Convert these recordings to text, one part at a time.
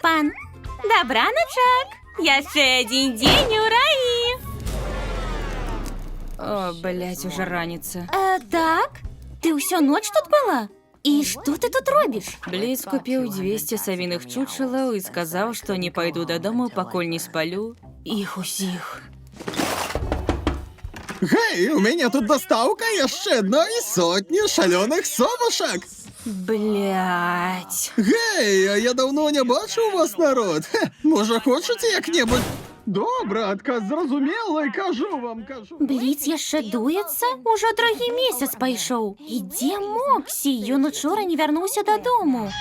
пан. Добраночок. Яшчэ один день у раі. О, блядь, уже раніца. Так? Ты ўсю ноч тут была? І што ты тут робіш? Бліц купіў 200 савіных чучелаў і сказаў, што не пайду дадому, пакуль не спалю іх усіх. Гей, у меня тут доставка еще одной сотни шаленых совушек. Блядь. Гей, а я давно не бачу у вас народ. Хе, може, хочете як-небудь? Добре, адказ зразумелий, кажу вам, кажу. Бліц яшчэ дуецца? Ужо другі месяц пайшоў. І дзе Моксі? Ён учора не вярнуўся дадому.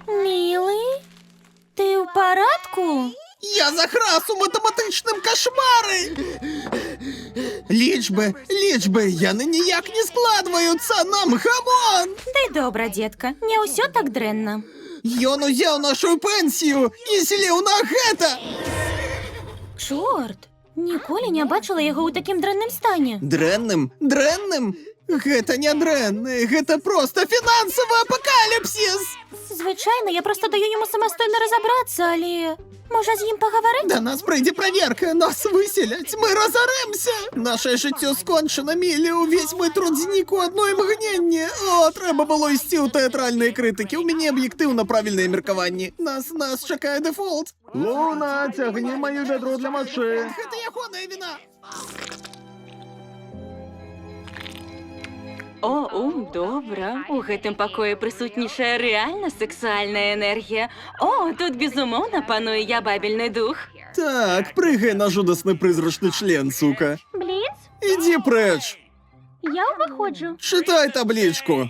Мілы, ты ў парадку? Я захрас у математичним кошмари. Лічби, яны ніяк не складваюцца, нам гамон. Дай добра, дзетка, не ўсё так дрэнна. Ён узяў нашу пенсію і зліў на гэта. Чорт, ніколі не бачыла яго ў такім дрэнным стане. Дрэнным? Гэта не дрэнны, гэта проста фінансавы апакаліпсіс. Звычайна, я проста даю яму самастойна разабрацца, але... Можа, з ім пагаварыць? Да нас прыйдзе праверка, нас выселяць, мы разарэмся. Нашае жыццё скончана, Мілі, увесь мой труд знік у адно імгненне. О, трэба было ісці ў тэатральныя крытыкі, у мяне аб'ектыўна правільныя меркаванні. Нас чакае дэфолт. Луна, цягні маю вядро для мачы. Гэта ягоная віна. О, добра. У гэтым пакоі прысутнічае рэальна сексуальная энергія. О, тут безумоўна пануе ябабельны дух. Так, прыгай на жудасны прызрачны член, сука. Бліц, Ідзі прэч. я выходжу. Чытай таблічку.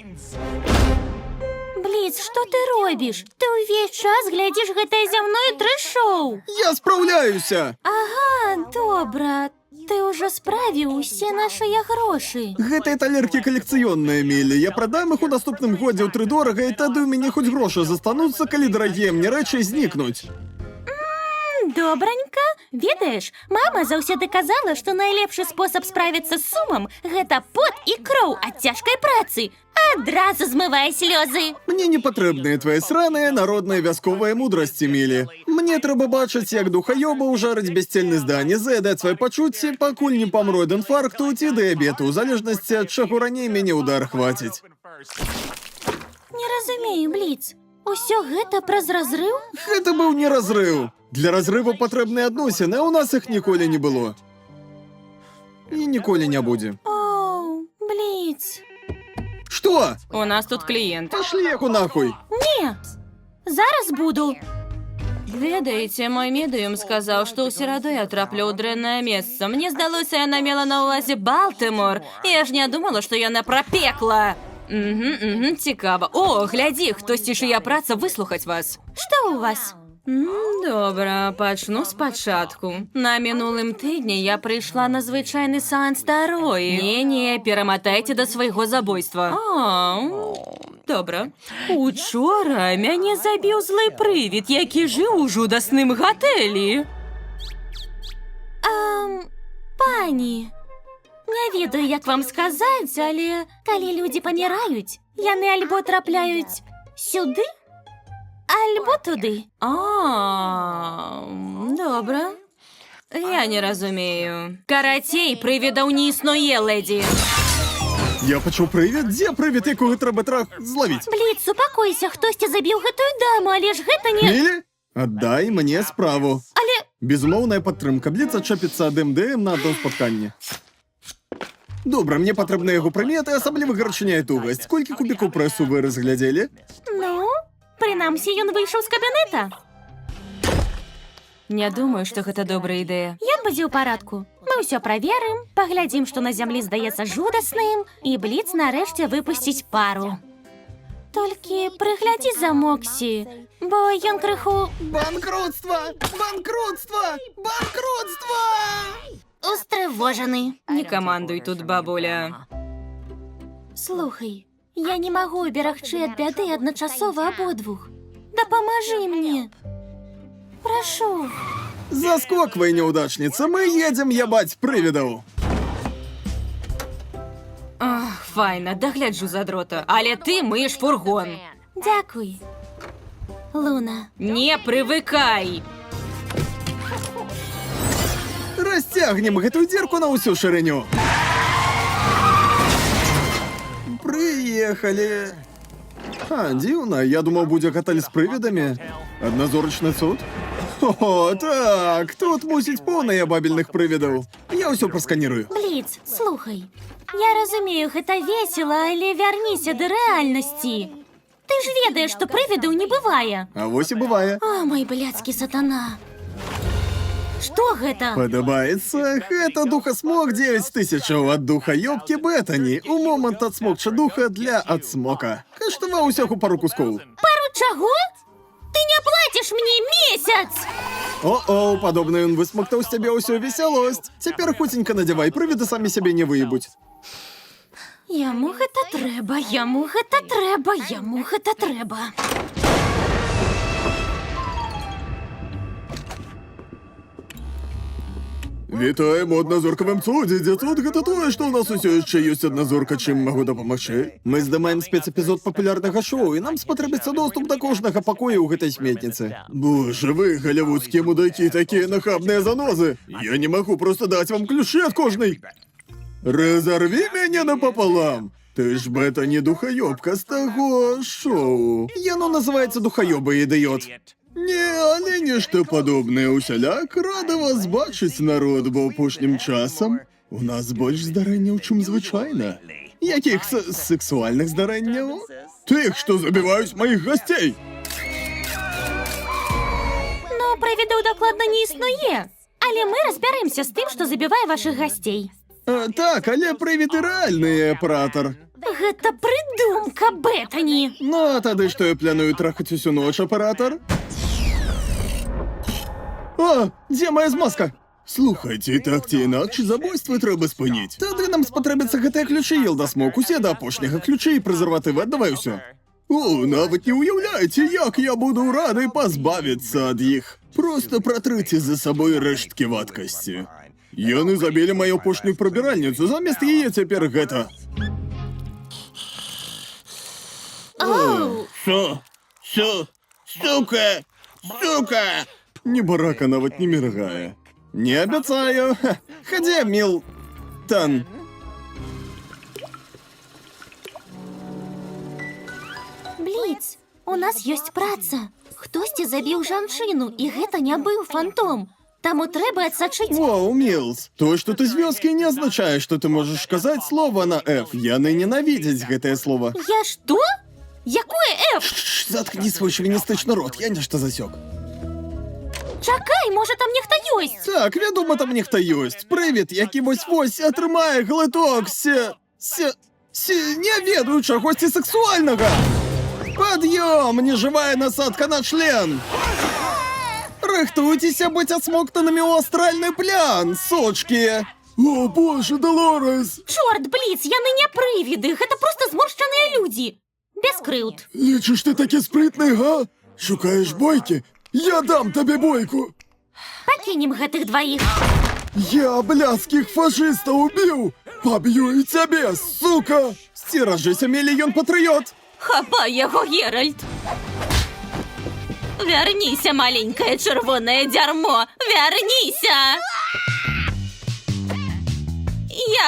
Бліц, што ты робіш? Ты ўвесь час глядзіш гэтае зямное трэш-шоу. Я спраўляюся. Ага, добра. Ты ўжо справіў усе нашыя грошы. Гэтыя талеркі калекцыённыя, Мілі. Я прадам іх у наступным годзе ў трыдорага, і тады ў мяне хоць грошы застануцца, калі дарагія мне рэчы знікнуць. Добранька. Ведаеш, мама заўсёды казала, што найлепшы спосаб справіцца з сумам – гэта пот і кроў ад цяжкай працы. Адразу змывае слёзы. Мне не патрэбныя твае сраныя народныя вясковыя мудрасці, Мілі. Мне трэба бачыць, як духаёба ўжарыць бясцельны здані, заядаць свае пачуцці, пакуль не памру ад інфаркту ці дыябету, у залежнасці ад чаго раней мяне ўдар хваціць. Не разумею, Бліц. Усё гэта праз разрыў? Гэта быў не разрыў. Для разрыву патрэбныя адносіны, а ў нас іх ніколі не было. І ніколі не будзе. Оу, Бліц. Што? У нас тут клієнт. Пашлі яго нахуй. Не, зараз буду. Ведаеце, мой медыум сказаў, што ў сераду я траплю ў дрэннае месца. Мне здалося, яна мела на ўвазе Балтымор. Я ж не думала, што яна пра пекла. Цікава. О, глядзі, хтосьці чыя праца выслухаць вас. Што ў вас? Добра, пачну спачатку. На мінулым тыдні я прыйшла на звычайны сеанс тароі. Не, пераматайце да свайго забойства. Добра. Учора мяне забіў злы прывід, які жыў у жудасным гатэлі. Пані, не ведаю, як вам сказаць, але калі людзі паміраюць, яны альбо трапляюць сюды, альбо туды. Добра. Я не разумею. Карацей, прывідаў не існуе, лэдзі. Я пачуў прывід? Дзе прывід, якога трэба злавіць? Бліц, супакойся, хтосьці забіў гэтую даму, але ж гэта не... Мілі, аддай мне справу. Але... Безумоўная падтрымка. Бліц адчапіцца ад МДМ на адном спатканні. Добра, мне патрэбны яго прыметы, асабліва гарачыня і тугасць. Колькі кубікаў прэсу вы разглядзелі? Ну, прынамсі, ён выйшаў з кабінета. Не думаю, што гэта добрая ідэя. Ён будзе ў парадку. Мы ўсё праверым, паглядзім, што на зямлі здаецца жудасным, і Бліц нарэшце выпусціць пару. Толькі прыглядзі за Моксі, бо ён крыху... Банкротства! Устрывожаны. Не камандуй тут, бабуля. Слухай, я не магу уберагчы ад бяды адначасова абодвух. Дапамажы мне. Прашу. Заскоквай, неудачніца, мы едзем ябаць прывідаў. Файна, дагляджу за дрота, але ты мыеш фургон. Дзякуй. Луна. Не привыкай! Расцягнем гэтую дзірку на ўсю шырыню. Прыехалі. Дзіўна, я думаў, будзе гатэль з прывідамі. Адназорачны суд? О, так, тут мусіць поўная бабельных прывідаў. Я ўсё прасканірую. Бліц, слухай. Я разумею, гэта весела, але вярніся да рэальнасці. Ты ж ведаеш, што прывідаў не бывае. А вось і бывае. О, мой блядскі сатана. Што гэта? Падабаецца, гэта духасмок 9000 ад духа ёбкі Бетані. У момант адсмокча духа для адсмока. Каштаваў усяго пару кускоў. Пару чаго? Ты не плаціш мне месяц! О-о, падобна ён высмоктаў з цябе ўсю весялосць. Цяпер хуценька надзявай, прывіды самі сябе не выебуць. Яму гэта трэба, яму гэта трэба, яму гэта трэба. Вітаем у адназоркавым цудзе, дзе цуд гэта тое, што ў нас усё яшчэ ёсць адназорка, чым магу дапамагчы. Мы здымаем спецэпізод папулярнага шоу, і нам спатрэбіцца доступ да кожнага пакоя ў гэтай сметніцы. Боже, вы, галівудскія мудакі, такія нахабныя занозы. Я не магу просто даць вам ключы ад кожнай. Разорви мяне напополам. Ты ж Бетані духаёбка з таго шоу. Яно называецца духаёба, ідыёт. Не, але нешта падобнае усяляк. Рада вас бачыць, народ, бо апошнім часам у нас больш здарэнняў, чым звычайна. Якіх сексуальных здарэнняў? Тых, што забіваюць маіх гасцей. Ну, правідаў дакладна не існуе. Але мы разбярэмся з тым, што забівае вашых гасцей. Так, але прывіды рэальныя, аператар. Гэта прыдумка Бетані. Ну, а тады што я планую трахаць усю ноч, аператар? О, дзе моя змазка? Слухайце, так ці інакш забойства трэба спыніць. Тады нам спатрэбяцца гэтыя ключы, Елдасмок, усе да апошняга ключы і прэзерватывы, аддавай усё. О, нават не ўяўляеце, як я буду рады пазбавіцца ад іх. Просто пратрыце за сабой рэшткі вадкасці. Яны забілі маю апошнюю прабіральніцу, замест яе цяпер гэта. Оу! Що? Сука! Сука! Ні барака нават не міргае. Не абяцаю. Хадзе, Мілтан. Бліц, у нас ёсць праца. Хтосьці забіў жанчыну, і гэта не быў фантом. Таму трэба адсачыць... Воу, Мілс, то, што ты з вёскі, не азначае, што ты можаш казаць слова на F. Яны ненавідзяць гэтае слово. Я што? Якое F? Заткні свой шавіністычны рот, я нешта засёк. Чакай, можа там нехта ёсць. Так, вядома, там нехта ёсць. Прывід, які вось-вось атрымае глыток не ведаю чагосьці сексуальнага. Пад'ём, нежывая насадка на член. Рыхтуйцеся быць адсмоктанымі ў астральны плян, сучкі. О, боже, Долорес. Чорт, Бліц, яны не прывіды, гэта проста зморшчаныя людзі. Без крыўд. Лічыш ты такі спрытны, га? Шукаеш бойкі? Я дам табе бойку. Пакінем гэтых дваіх. Я блядскіх фашыстаў убіў. Паб'ю і цябе, сука. Сцеражыся, мільён патрыёт. Хапай яго, Геральт. Вярніся, маленькае чырвонае дзярмо. Вярніся!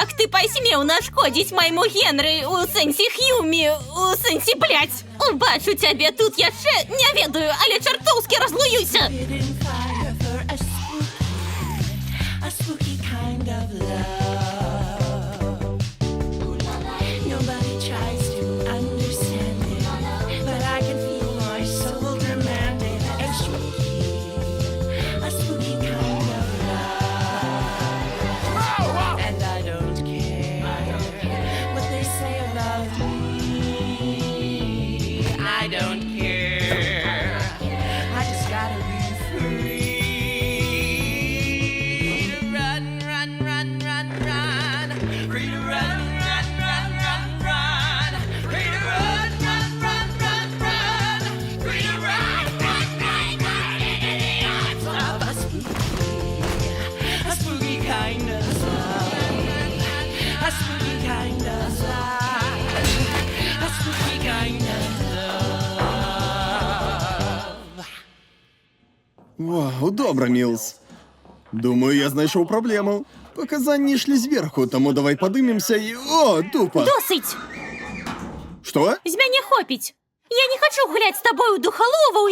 Як ты пасмеў нашкодзіць майму Генры, у сэнсе Х'юмі, у сэнсе, блядь. Убачу цябе тут яшчэ, не ведаю, але чартоўскі разлуюся. I don't care. I just gotta be free. Run, run, run, run. Вау, добре, Мілс. Думаю, я знайшов проблему. Показання йшли зверху, тому давай подимемся і... О, тупо! Досить! Що? З мене хопить! Я не хочу гулять з тобою, духолову,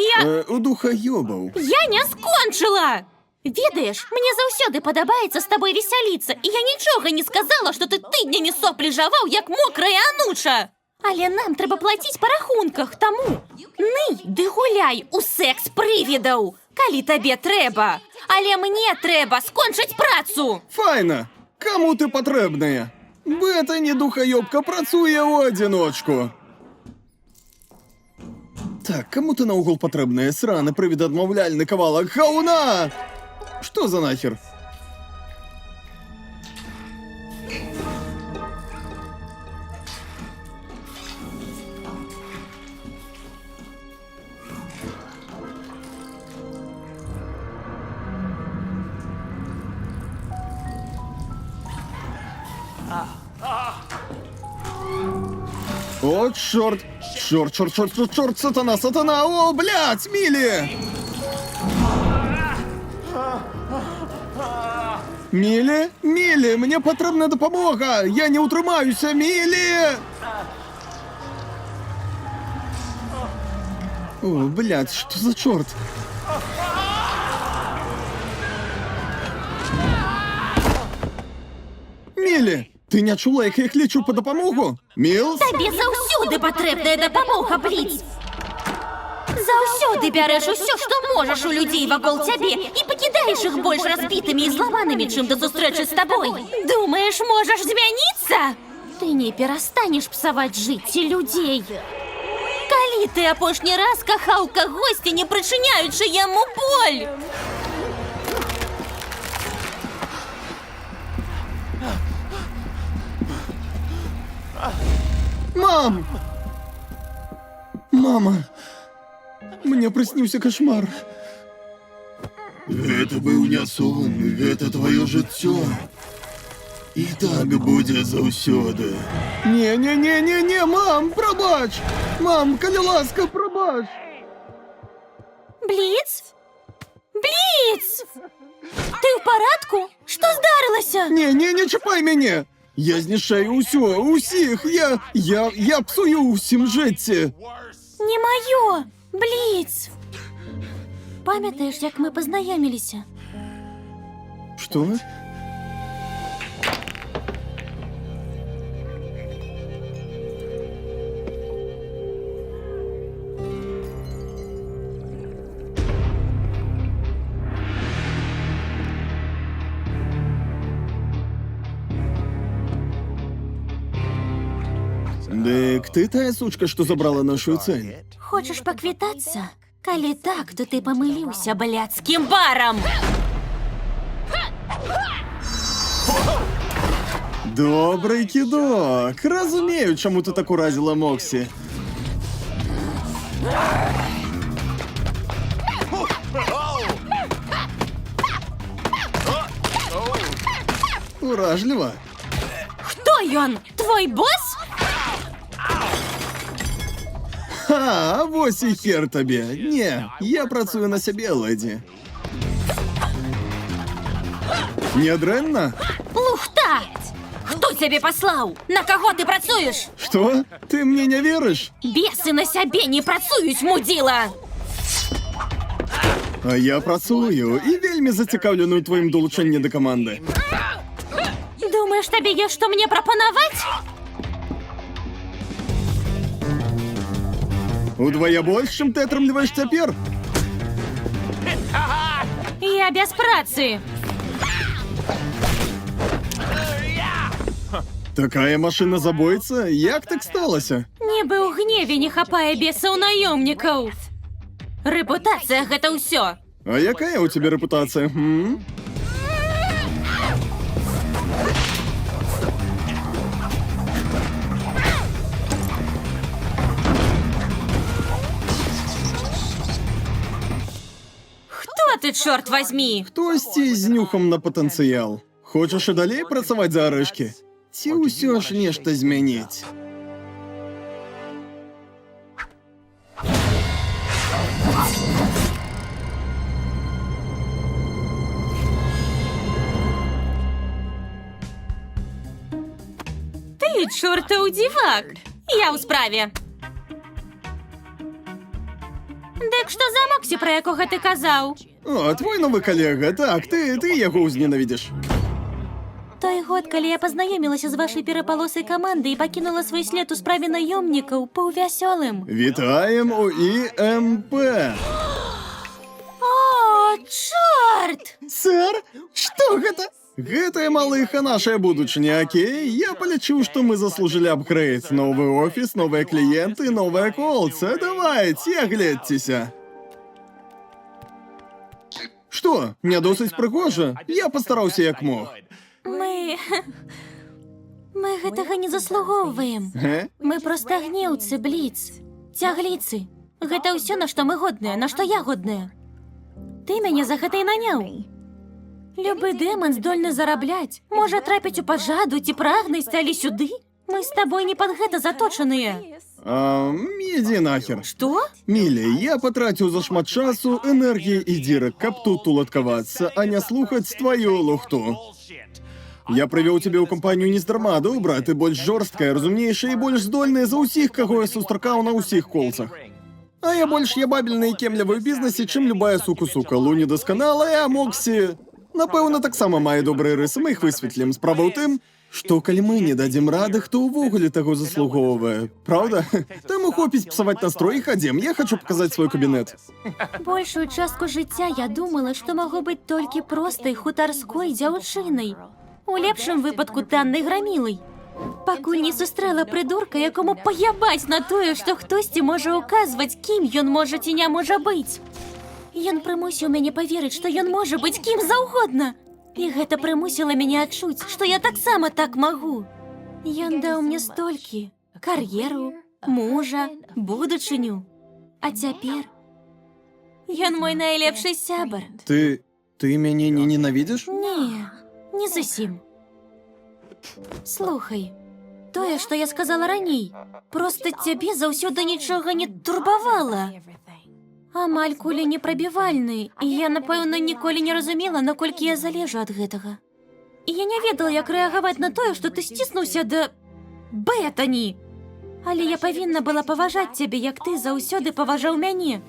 У духа йобав. Я не скончила! Ведаеш, мені завсёды падабаецца з тобой весяліцца, і я нічога не сказала, што ты тыднямі соплі жаваў, як мокрая ануча. Але нам трэба плаціць па рахунках, таму ный ды гуляй у секс-прывідаў, калі табе трэба. Але мне трэба скончыць працу. Файна! Кому ти потрібна? Бета не духайобка працює у одиночку. Так, кому ти наогул потрібна? Сране привід-адмовляльний кавалок гауна! Що за нахер? О, чорт! Чорт, сатана! О, блядь, Мілі! Мілі, мені потрібна допомога! Я не утримаюся, Мілі! О, блядь, що за чорт? Мілі! Ти не чула, як я кличу по допомогу? Мілс? Табе заўсёды патрэбная дапамога, Бліц. Заўсёды бярэш усё, што можаш у людзей вакол цябе і пакідаеш іх больш разбітымі і зламанымі, чым да сустрэчы з табой. Думаеш, можаш змяніцца? Ты не перастанеш псаваць жыцці людзей. Калі ты апошні раз кахаў кагосьці, не прычыняючы яму боль? Мама! Мне приснился кошмар. Это был не сон, это твое жыццё. І так будзе заўсёды. Не, мам, пробач! Мам, калі ласка, пробач! Бліц? Бліц! Ти в порядку? Що здарилося? Не чіпай мене! Я знішаю усіх! Я псую усім житті! Не моё! Бліц! Пам'ятаєш, як ми познайомилися? Що? Дык ты тая сучка, што забрала нашу цель? Хочеш поквітатися? Калі так, то ти помилився блядським баром! Добрий кідок! Розумію, чому ти так уразила Моксі. Уражливо. Хто ён? Твой бос? Ха, вось і хер тобі. Не, я працюю на сябе, леді. Не дрэнна? Лухта! Хто цябе паслаў? На каго ты працуеш? Што? Ты мне не верыш? Бесы на сябе не працуюць, мудзіла! А я працую і вельмі зацікаўлены ў тваім долучэнні да каманды. Думаеш, табе ёсць што мне прапанаваць? Удвая больш, чым ты атрымліваеш цяпер? Я без працы. Такая машина забойца? Як так сталася? Нібы ў гневе не хапае бесаў наёмнікаў. Рэпутацыя гэта ўсё. А якая у тебе рэпутацыя? Хто ты, чорт возьмі? Хтосьці з нюхам на патэнцыял. Хочаш і далей працаваць за арэшкі? Ці ўсё ж нешта змяніць? Від чорта у дівак. Я у справі. Дик, що за Моксі, про якого ти казав? О, твой новый коллега. Так, ты его узненавидишь. Той год, калі я пазнаёмілася з вашай перапалосай камандай і пакінула свой след у справе наёмнікаў, быў вясёлым. Вітаем у ИМП. О, чорт! Сэр, што гэта? Гэта, малыха, нашая будучыня, окей? Я полечу, что мы заслужили апгрейд. Новый офис, новые клиенты, новая колца. Давайте, глядьтеся. Что, не досыць прыгожа? Я постараўся як мог. Мы гэтага не заслугоўваем. Мы проста гнеўцы, Бліц. Цягліцы. Гэта ўсё, на што мы годныя, на што я годная. Ты мяне за гэта і наняў. Любы дэман здольны зарабляць. Можа трапіць у пажаду ці прагнасць, але сюды? Мы з табой не пад гэта заточаныя. Иди нахер. Што? Мілі, я патраціў зашмат часу, энергіі і дзірак, каб тут уладкавацца, а не слухаць твою лухту. Я прывёў цябе ў кампанію не здарма, добра, ты больш жорсткая, разумнейшая і больш здольная за ўсіх, каго я сустракаў на ўсіх колцах. А я больш ябабельны і кемлявы ў бізнесе, чым любая суку-сука. Луні дасканалая, а Моксі... Напэўна, таксама мае добрыя рысы, мы іх высветлім. Справа ў тым, што калі мы не дадзім рады, хто ўвогуле таго заслугоўвае. Праўда? Таму хопіць псаваць настрой і хадзем. Я хачу паказаць свой кабінет. Большую частку жыцця я думала, што магу быць толькі простай хутарской дзяўчынай. У лепшым выпадку таннай грамілай. Пакуль не сустрэла прыдурка, якому паябаць на тое, што хтосьці можа ўказваць, кім ён можа ці не можа быць. Ён прымусіў мяне паверыць, што ён можа быць кім заўгодна. І гэта прымусіла мяне адчуць, што я таксама так магу. Ён даў мне столькі: кар'еру, мужа, будучыню. А цяпер ён мой найлепшы сябар. Ты мяне не ненавідзіш? Не, не зусім. Слухай, тое, што я сказала раней, проста цябе заўсёды нічога не турбавала. Амаль кулі непрабівальны, і я, напэўна, ніколі не разумела, наколькі я залежу ад гэтага. І я не ведала, як рэагаваць на тое, што ты сціснуўся да... Бэтані! Але я павінна была паважаць цябе, як ты заўсёды паважаў мяне.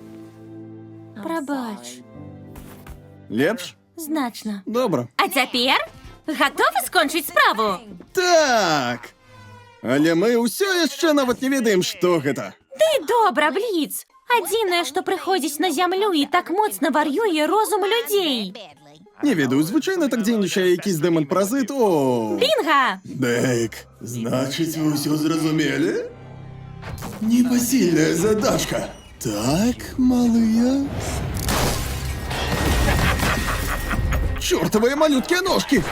Прабач. Лепш? Значна. Добра. А цяпер? Гатовы скончыць справу? Так! Але мы ўсё яшчэ нават не ведаем, што гэта. Ды добра, Бліц! Адзінае, што прыходзіць на зямлю і так моцна вар'юе розум людзей. Не ведаю, звычайна так дзейнічае якийсь дэман-паразит, о... Бінга! Дэйк, значыць, вы ўсё зразумелі? Непасільная задачка. Так, малыя? Чёртовые малюткие ножки!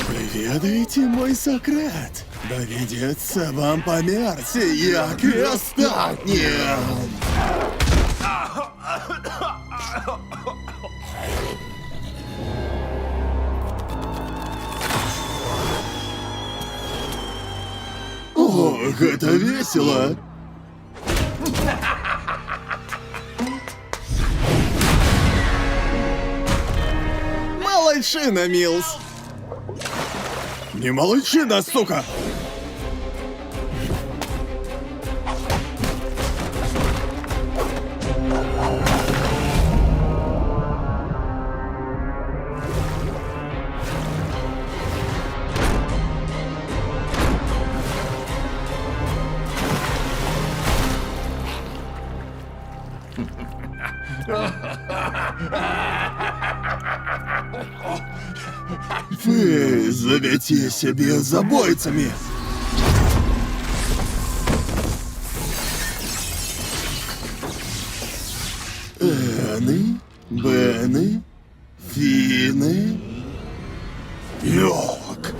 Вы ведаеце мой сакрэт? Давядзецца вам памерці, як і астатнім. О, гэта весела! Малайчина, Милс! Не малайчина, сука! Вы завяце сябе забойцамі! Эны, Бены, Фіны... Йок!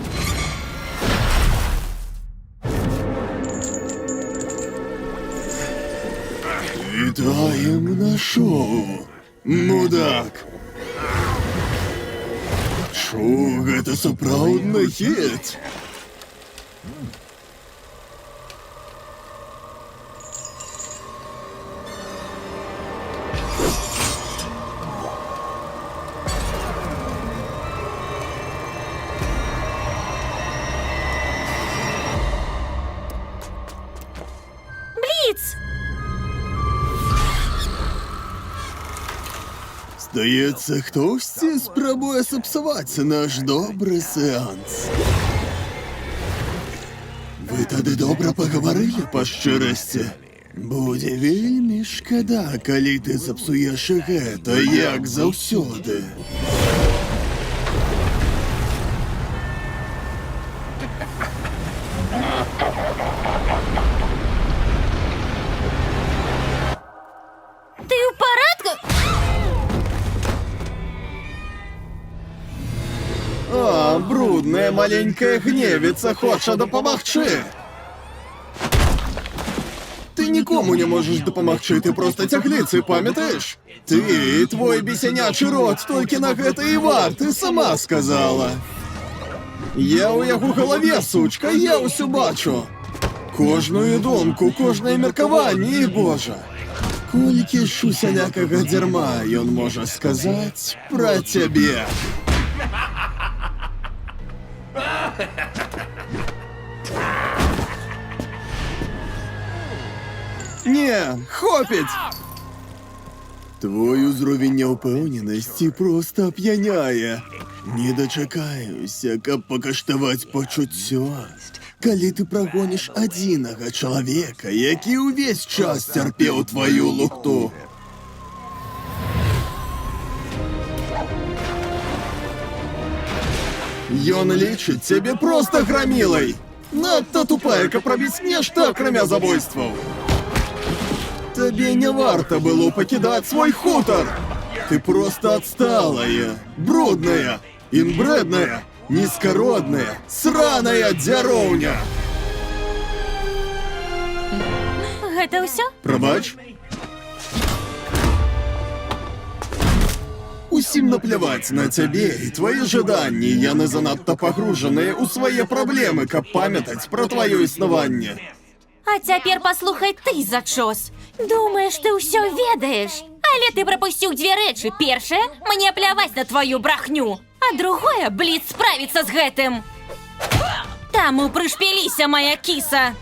Вітаем на шоу, мудак! Чу, гэта сапраўдны хіт! Здається, хтось спробує зіпсувати наш добрий сеанс. Ви тоді добре поговорили по щирості? Буде вельми шкода, коли ти зіпсуєш гэта, як завсюди. Ти у порядку? О, брудная маленькая гневица хоче допомогти. Ти нікому не можеш допомогти, ти просто тягліці, пам'ятаєш? Ти і твой бісянячий рот тільки на гэта і вар, ти сама сказала. Я у яго голові, сучка, я усю бачу. Кожную думку, кожне міркаванне, і боже. Колькі ж усялякага дзярма ён можа сказаць пра цябе. Не, хопить! Твой узровень няўпэўненасці проста ап'яняе. Не дачакаюся, каб пакаштаваць пачуццё. Калі ты прагоніш адзінага чалавека, які ўвесь час цярпеў тваю лухту. Ён лічыць цябе проста грамілай. Надта тупая, каб рабіць нешта, акрамя забойстваў. Табе не варта было пакідаць свой хутар. Ты проста адсталая, брудная, інбрэдная, нізкародная, сраная дзяроўня. Гэта ўсё? Прабач? Усім напляваць на цябе і твае жаданні, яны занадта пагружаныя ў свае праблемы, каб памятаць пра тваё існаванне. А цяпер паслухай ты, зачос. Думаеш, ты ўсё ведаеш. Але ты прапусціў дзве рэчы. Першае, мне пляваць на тваю брахню. А другое, Бліц справіцца з гэтым. Таму прышпіліся, моя кіса.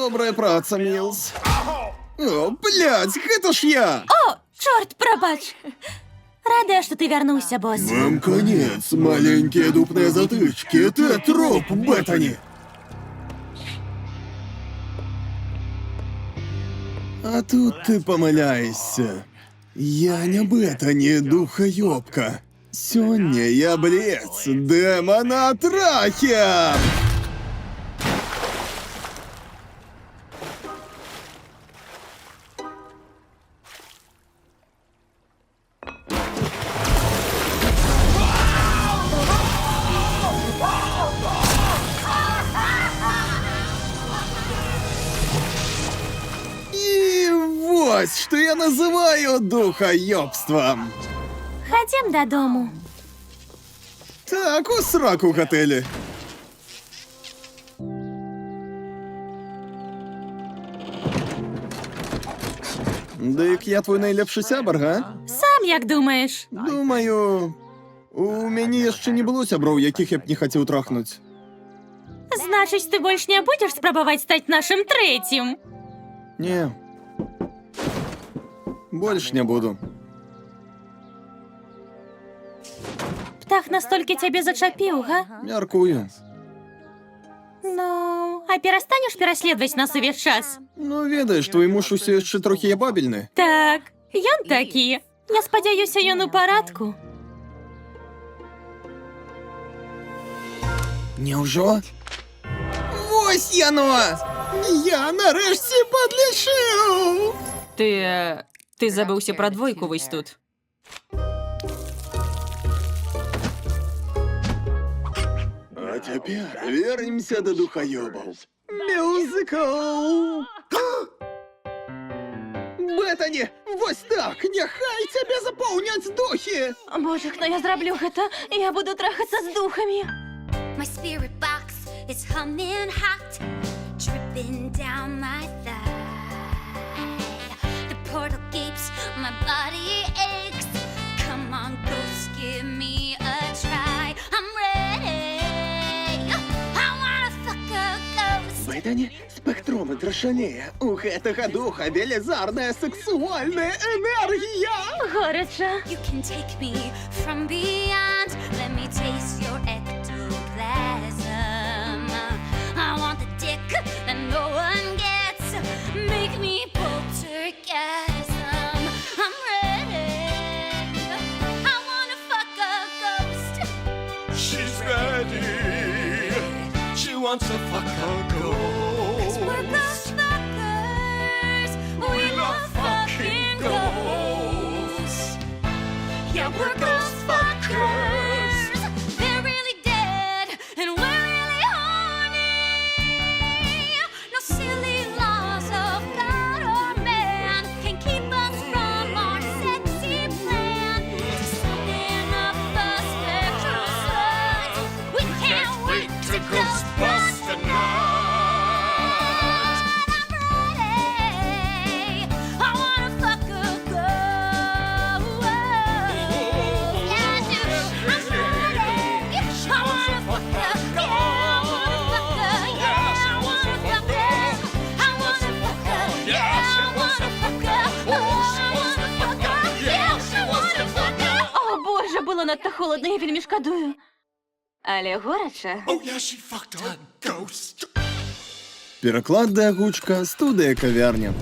Добрая праца, Мілз. О, блядь, гэта ж я! О, чорт, прабач. Радая, што ты вярнуўся, босс. Вам конец, маленькие дупные затычки. Ты труп, Беттани. А тут ты помыляешься. Я не Беттани, духоёбка. Сёння я Бліц, демона Трахія! І ось, що я називаю духоёбством. Хадзім дадому. Так, у сраку готелі. Дик, я твой найлепшы сябар, га? Сам як думаеш? Думаю, у мяне яшчэ не было сяброў, якіх я б не хацеў трахнуць. Значыць, ты больш не будзеш спрабаваць стаць нашым трэцім? Не. Больш не буду. Птах настолькі цябе зачапіў, га? Мяркую. Ну, а перастанеш пераследаваць нас увесь час? Ну, ведаеш, твой муж усё яшчэ трохі ябабельны. Так, ён такі. Я спадзяюся, ён у парадку. Няўжо? Вось яно! Я нарэшце падлічыў! Ты забыўся пра двойку вось тут. А теперь вернемся до духоёбов. Мюзикл! Беттані, вось так! Няхай цябе запоўняць духі! Боже, хто я зраблю гэта? Я буду трахацца з духамі. My spirit box It's humming hot, dripping down my thigh. The portal gapes, my body aches. Come on, ghost, give me a try. I'm ready. I wanna fuck a ghost. Бетані, спектрометр шаліє. У гэтага духа велізарная сексуальная энергія. Горяча. You can take me from beyond. Let me taste your ectoplasm. I want the dick that no one gets. Make me poltergasm. I'm ready. I wanna fuck a ghost. She's ready. She wants to fuck a ghost. We're ghost fuckers. We love fucking ghosts. Yeah, we're ghost fuckers. They're really dead, and we're really horny. No silly laws of God or man can keep us from our sexy plan. Setting up a spectral slut. We can't wait to ghost bust tonight. I'm ready. I wanna fuck a ghost. Yeah, I do. I'm ready. I wanna fuck a yeah. I wanna fuck a yeah. I wanna fuck a. I wanna fuck a yeah. I wanna fuck a. Oh, I wanna fuck a yeah. I wanna fuck a. О, Боже, було надто холодно, я вельми шкодую. Але горяча. Oh yeah, she fucked a ghost. Переклад Дагучка, студія кав'ярня.